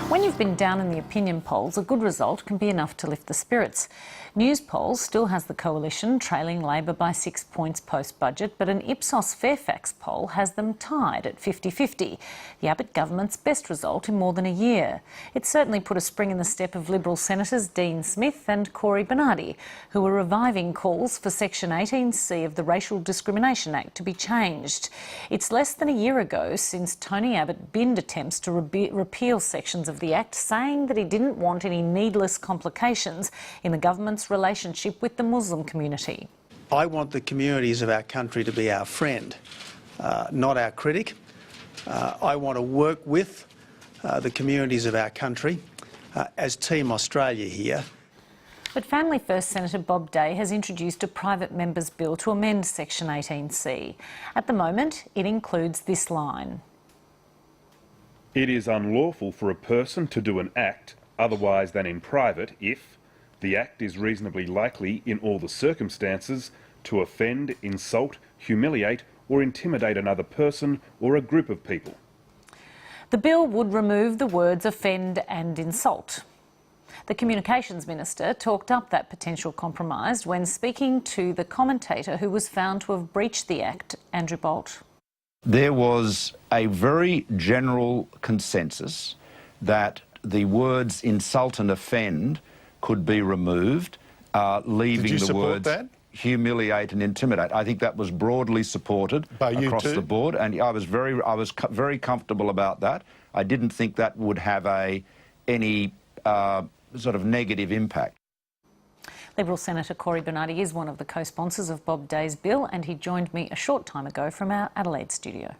When you've been down in the opinion polls, a good result can be enough to lift the spirits. News Polls still has the coalition trailing Labor by 6 points post-budget, but an Ipsos Fairfax poll has them tied at 50-50, the Abbott government's best result in more than a year. It certainly put a spring in the step of Liberal Senators Dean Smith and Cory Bernardi, who were reviving calls for Section 18C of the Racial Discrimination Act to be changed. It's less than a year ago since Tony Abbott binned attempts to repeal sections of the Act, saying that he didn't want any needless complications in the government's relationship with the Muslim community. I want the communities of our country to be our friend, not our critic. I want to work with the communities of our country as Team Australia here. But Family First Senator Bob Day has introduced a private member's bill to amend Section 18C. At the moment, it includes this line. It is unlawful for a person to do an act otherwise than in private if the act is reasonably likely in all the circumstances to offend, insult, humiliate or intimidate another person or a group of people. The bill would remove the words offend and insult. The Communications Minister talked up that potential compromise when speaking to the commentator who was found to have breached the Act, Andrew Bolt. There was a very general consensus that the words insult and offend could be removed, leaving the words humiliate and intimidate. I think that was broadly supported across the board, and I was very comfortable about that. I didn't think that would have any sort of negative impact. Liberal Senator Cory Bernardi is one of the co-sponsors of Bob Day's bill, and he joined me a short time ago from our Adelaide studio.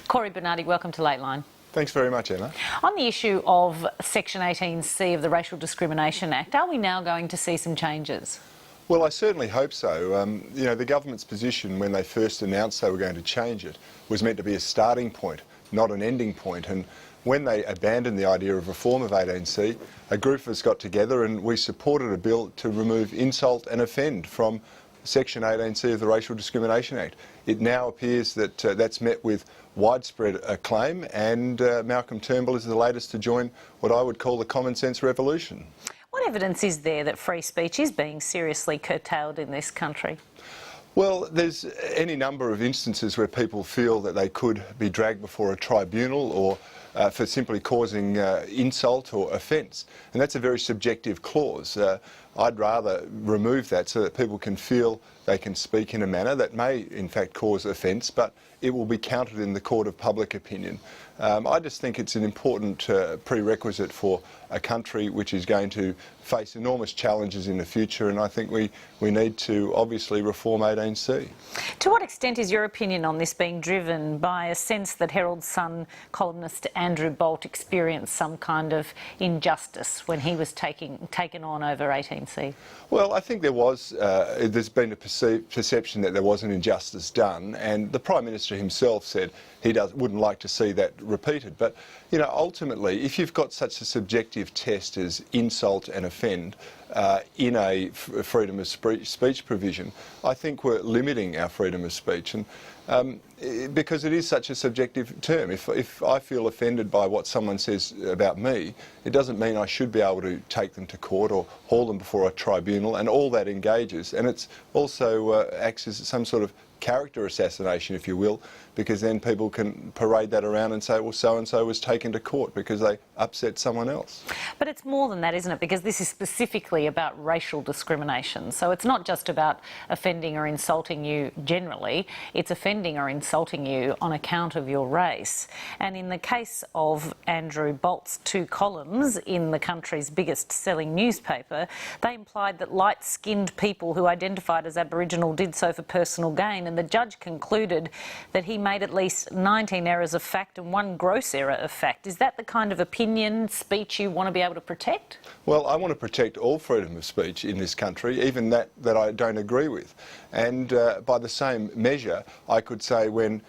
Cory Bernardi, welcome to Lateline. Thanks very much, Emma. On the issue of Section 18C of the Racial Discrimination Act, are we now going to see some changes? Well, I certainly hope so. You know, the government's position when they first announced they were going to change it was meant to be a starting point, not an ending point. And when they abandoned the idea of reform of 18C, a group of us got together and we supported a bill to remove insult and offend from Section 18C of the Racial Discrimination Act. It now appears that that's met with widespread acclaim, and Malcolm Turnbull is the latest to join what I would call the common sense revolution. What evidence is there that free speech is being seriously curtailed in this country? Well, there's any number of instances where people feel that they could be dragged before a tribunal or for simply causing insult or offence, and that's a very subjective clause. I'd rather remove that so that people can feel they can speak in a manner that may in fact cause offence, but it will be counted in the court of public opinion. I just think it's an important prerequisite for a country which is going to face enormous challenges in the future, and I think we need to obviously reform 18C. To what extent is your opinion on this being driven by a sense that Herald Sun columnist Andrew Bolt experienced some kind of injustice when he was taken on over 18C? Well, I think there's been a perception that there was an injustice done, and the Prime Minister himself said he wouldn't like to see that repeated. But, you know, ultimately, if you've got such a subjective test as insult and offend in a freedom of speech provision, I think we're limiting our freedom of speech. And because it is such a subjective term. If I feel offended by what someone says about me, it doesn't mean I should be able to take them to court or haul them before a tribunal, and all that engages. And it's also acts as some sort of character assassination, if you will, because then people can parade that around and say, well, so-and-so was taken to court because they upset someone else. But it's more than that, isn't it? Because this is specifically about racial discrimination. So it's not just about offending or insulting you generally, it's offending or insulting you on account of your race. And in the case of Andrew Bolt's 2 columns in the country's biggest selling newspaper, they implied that light-skinned people who identified as Aboriginal did so for personal gain, and the judge concluded that he made at least 19 errors of fact and 1 gross error of fact. Is that the kind of opinion, speech you want to be able to protect? Well, I want to protect all freedom of speech in this country, even that I don't agree with. And by the same measure, I could say when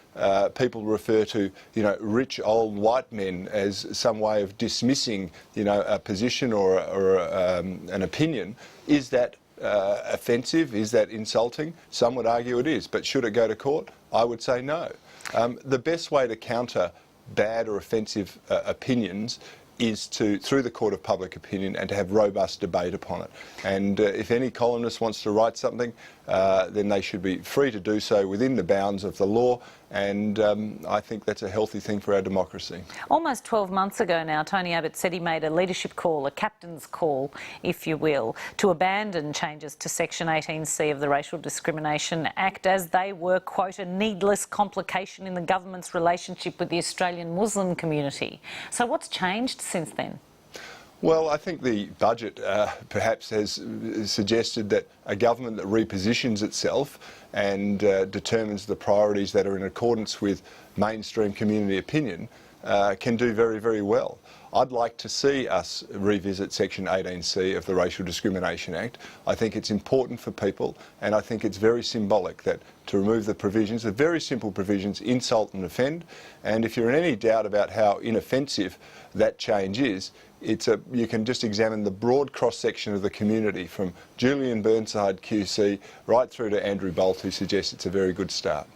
people refer to, you know, rich old white men as some way of dismissing, you know, a position or an opinion, is that offensive? Is that insulting? Some would argue it is, but should it go to court? I would say no. The best way to counter bad or offensive opinions is to, through the court of public opinion, and to have robust debate upon it. And if any columnist wants to write something, then they should be free to do so within the bounds of the law, and I think that's a healthy thing for our democracy. Almost 12 months ago now, Tony Abbott said he made a leadership call, a captain's call, if you will, to abandon changes to Section 18C of the Racial Discrimination Act as they were, quote, a needless complication in the government's relationship with the Australian Muslim community. So what's changed since then? Well, I think the budget perhaps has suggested that a government that repositions itself and determines the priorities that are in accordance with mainstream community opinion can do very, very well. I'd like to see us revisit Section 18C of the Racial Discrimination Act. I think it's important for people, and I think it's very symbolic that to remove the provisions, the very simple provisions, insult and offend. And if you're in any doubt about how inoffensive that change is, you can just examine the broad cross-section of the community, from Julian Burnside QC right through to Andrew Bolt, who suggests it's a very good start.